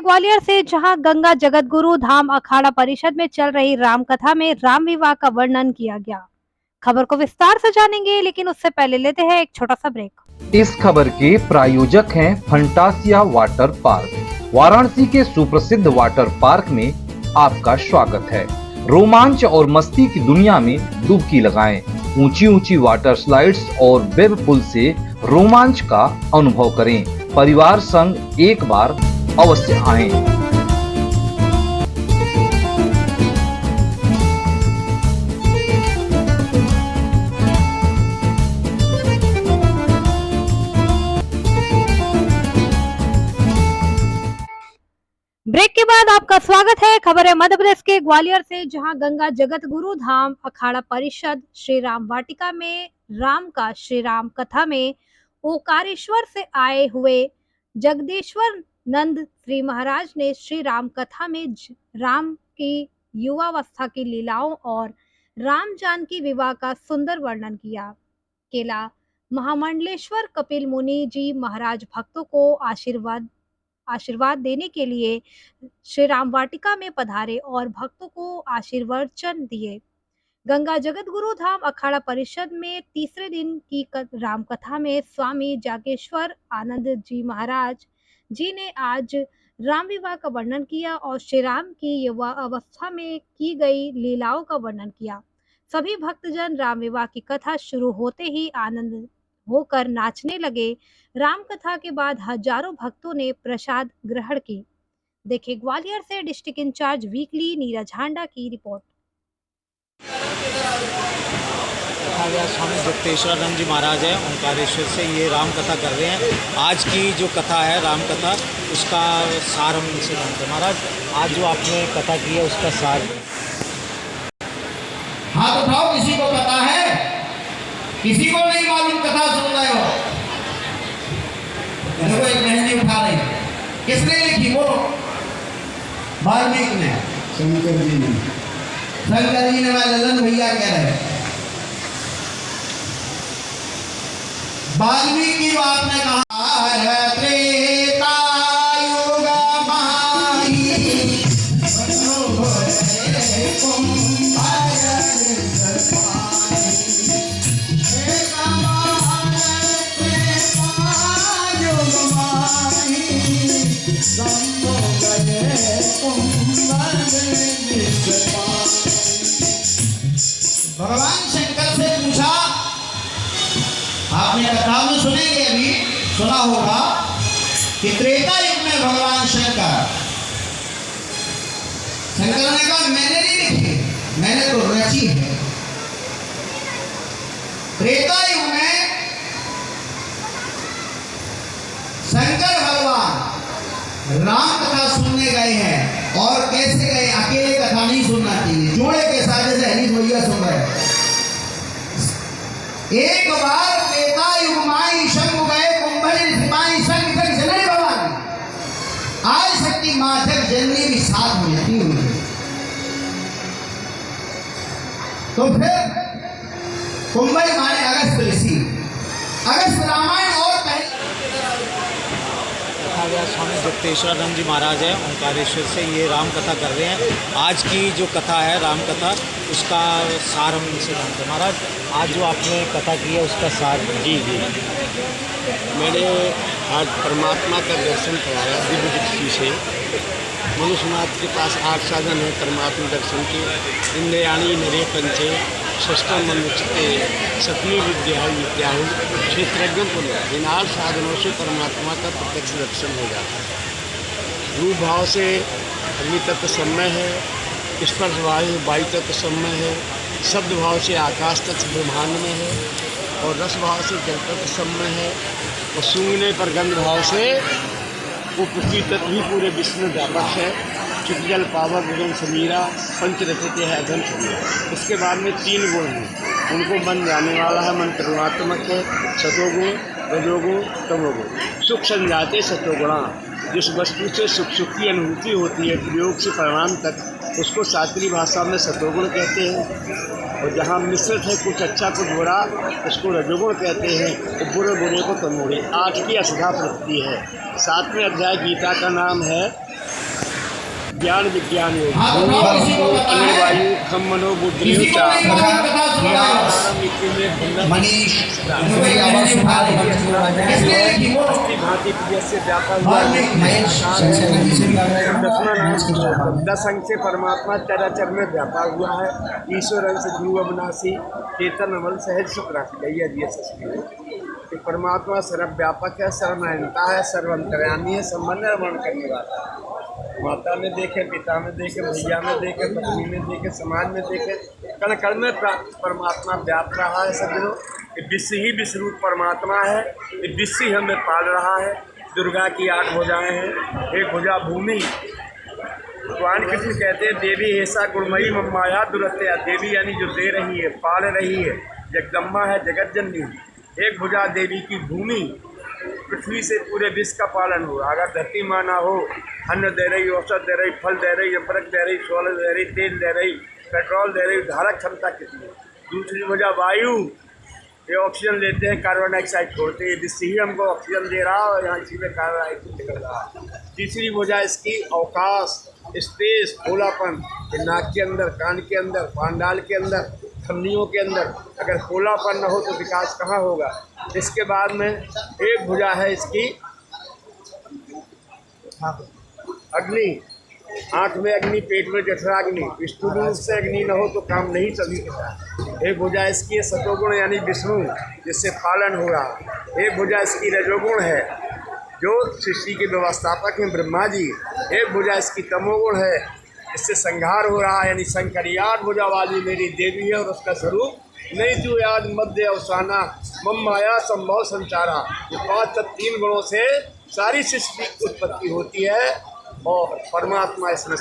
ग्वालियर से, जहां गंगा जगत गुरु धाम अखाड़ा परिषद में चल रही राम कथा में राम विवाह का वर्णन किया गया। खबर को विस्तार से जानेंगे, लेकिन उससे पहले लेते हैं एक छोटा सा ब्रेक। इस खबर के प्रायोजक हैं फंटासिया वाटर पार्क। वाराणसी के सुप्रसिद्ध वाटर पार्क में आपका स्वागत है। रोमांच और मस्ती की दुनिया में डुबकी लगाएं। ऊंची ऊंची वाटर स्लाइड्स और वेब पुल से रोमांच का अनुभव करें। परिवार संग एक बार अवश्य आएं। ब्रेक के बाद आपका स्वागत है। खबर है मध्य प्रदेश के ग्वालियर से, जहां गंगा जगत गुरु धाम अखाड़ा परिषद श्री राम वाटिका में राम का श्री राम कथा में ओकारेश्वर से आए हुए जगदेश्वर नंद श्री महाराज ने श्री राम कथा में राम की युवावस्था की लीलाओं और राम जानकी विवाह का सुंदर वर्णन किया। केला महामंडलेश्वर कपिल मुनि जी महाराज भक्तों को आशीर्वाद देने के लिए श्री राम वाटिका में पधारे और भक्तों को आशीर्वचन दिए। गंगा जगत गुरु धाम अखाड़ा परिषद में तीसरे दिन की राम कथा में स्वामी जागेश्वर आनंद जी महाराज जी ने आज राम विवाह का वर्णन किया और श्री राम की युवा अवस्था में की गई लीलाओं का वर्णन किया। सभी भक्तजन राम विवाह की कथा शुरू होते ही आनंद होकर नाचने लगे। राम कथा के बाद हजारों भक्तों ने प्रसाद ग्रहण की। देखिए ग्वालियर से डिस्ट्रिक्ट इंचार्ज वीकली नीरज हांडा की रिपोर्ट। स्वामी जगदेश्वरानंद जी महाराज है ओंकारेश्वर से, ये राम कथा कर रहे हैं। आज की जो कथा है राम कथा, उसका सार हम इनसे जानते हैं। महाराज, आज जो आपने कथा की है उसका सार। हाथ उठाओ, किसी को पता है? किसी को नहीं मालूम कथा सुन रहे हो? देखो एक मेहंदी उठा रही, किसने लिखी? बोलो। वाल्मीकि ने, शंकर जी ने। शंकर जी ने, मैं ललन भैया कह रहे। वाल्मीकि जो आपने कहा है त्रेता युग माही भगवान शंकर से पूछा, आपने कथा में सुनेंगे, अभी सुना होगा कि त्रेता युग में भगवान शंकर ने कहा मैंने नहीं लिखी, मैंने तो रची है। त्रेता युग में शंकर भगवान राम कथा सुनने गए हैं। और कैसे गए? अकेले कथा नहीं सुनना चाहिए, जोड़े के साथ, जैसे हरीश भैया सुन रहे हैं। एक बार त्रेता युग माई शंभु गए कुंभल सिपाही संग तक जननी भवानी। आज शक्ति माधव जननी भी साथ में लगी हुई है। तो फिर कुंभल माने अगस्त ऋषि, अगस्त रामायण और स्वामी जगदेश्वरानंद जी महाराज है ओंकारेश्वर से, ये राम कथा कर रहे हैं। आज की जो कथा है राम कथा, उसका सार हम इनसे जानते हैं। महाराज, आज जो आपने कथा की है उसका सार। जी, मैंने आज परमात्मा का दर्शन कराया दिव्य दृष्टि से। मनुष्यनाथ के पास 8 साधन है परमात्मा दर्शन के। इंद्रियाणी नरे पंचे षष्ठम मनुष्यते सतमी विद्या विद्याहु क्षेत्रज्ञ पुण्य। इन 8 साधनों से परमात्मा का प्रत्यक्ष दर्शन हो जाता है। रूप भाव से अग्नि तत्व सम्मय है, स्पर्श वायु तत्व सम्मय है, शब्द भाव से आकाश तत्व ब्रह्मांड में है, और रस भाव से जल तत्व सम्मय है, और सूंघने पर गंध भाव से वो पृथ्वी तत्व भी पूरे विश्व में व्यापक है। चित्रजल पावक गगन समीरा पंच रचते है अघन समीरा। इसके बाद में 3 गुण हैं, उनको मन जाने वाला है। मन परमात्मक है, सतोगुण रजोगुण तमोगुण। सुख संजाते सतोगुणा, जिस वस्तु से सुख की अनुभूति होती है प्रयोग से परिणाम तक, उसको शास्त्रीय भाषा में सतोगुण कहते हैं। और जहाँ मिश्रित है कुछ अच्छा कुछ बुरा, उसको रजोगुण कहते हैं। और बुरे बुरे को तमोगुण। 8 की असुधा प्रकृति है। 7वें अध्याय गीता का नाम है ज्ञान विज्ञान योग हाँ, तो बताओ किसी को पता है? वायु खम मनो बुद्धि किसी को नहीं राम कथा सुना है? मनीष कोई आवाज उठा दे। किसने लिखी वो? भांति प्रिय से व्यापा हुआ वाल्मीकि महेश संस्कृत किसी भी आ रहा है। दस अंग से परमात्मा चराचर में व्यापा हुआ है। ईश्वर अंश ध्रुव अविनाशी चेतन अमल सहज सुख रख गई है। कि परमात्मा सर्वव्यापक है, सर्वनयनता है, सर्वंतर्यामी है, संबंध निर्माण करने वाला है। माता में देखे, पिता में देखे, भैया में देखे, पत्नी में देखे, समाज में देखे, कण कण में परमात्मा व्याप्त रहा है। सज्जनों, विश्व ही विश्वरूप परमात्मा है। विश्व ही हमें पाल रहा है। दुर्गा की 8 भुजाएं हैं। एक भुजा भूमि, भगवान कृष्ण कहते हैं देवी ऐसा गुणमयी मम्माया दुरत्या। देवी यानी जो दे रही है, पाल रही है, जगदम्बा है, जगत जननी। एक भुजा देवी की भूमि, पृथ्वी से पूरे विश्व का पालन हो। अगर धरती माँ ना हो, अन्न दे रही, औषध दे रही, फल दे रही, अमृत दे रही, सोलह दे रही, तेल दे रही, पेट्रोल दे रही, धारक क्षमता कितनी। दूसरी भुजा वायु, ये ऑक्सीजन लेते हैं, कार्बन डाइऑक्साइड छोड़ते हैं। जिससे ही हमको ऑक्सीजन दे रहा है और यहाँ इसी में कार्बन डाइऑक्साइड निकल रहा है। तीसरी भुजा इसकी अवकाश, स्पेस, खुलापन। नाक के अंदर, कान के अंदर, पांडाल के अंदर, थमनियों के अंदर अगर खुलापन न हो तो विकास कहाँ होगा। इसके बाद में एक भुजा है इसकी अग्नि, आँख में अग्नि, पेट में जठराग्नि। स्थूल रूप से अग्नि न हो तो काम नहीं चल सकता। एक भुजा इसकी सतोगुण यानी विष्णु, जिससे पालन हो रहा। एक भुजा इसकी रजोगुण है, जो सृष्टि के व्यवस्थापक हैं ब्रह्मा जी। एक भुजा इसकी तमोगुण है, इससे संहार हो रहा है, यानी शंकर। 8 भुजा वाली मेरी देवी है और उसका स्वरूप नहीं तू याद मध्य अवसाना मम माया संभव संचारा। ये 5 तत्व 3 गुणों से सारी सृष्टि की उत्पत्ति होती है और परमात्मा इसमें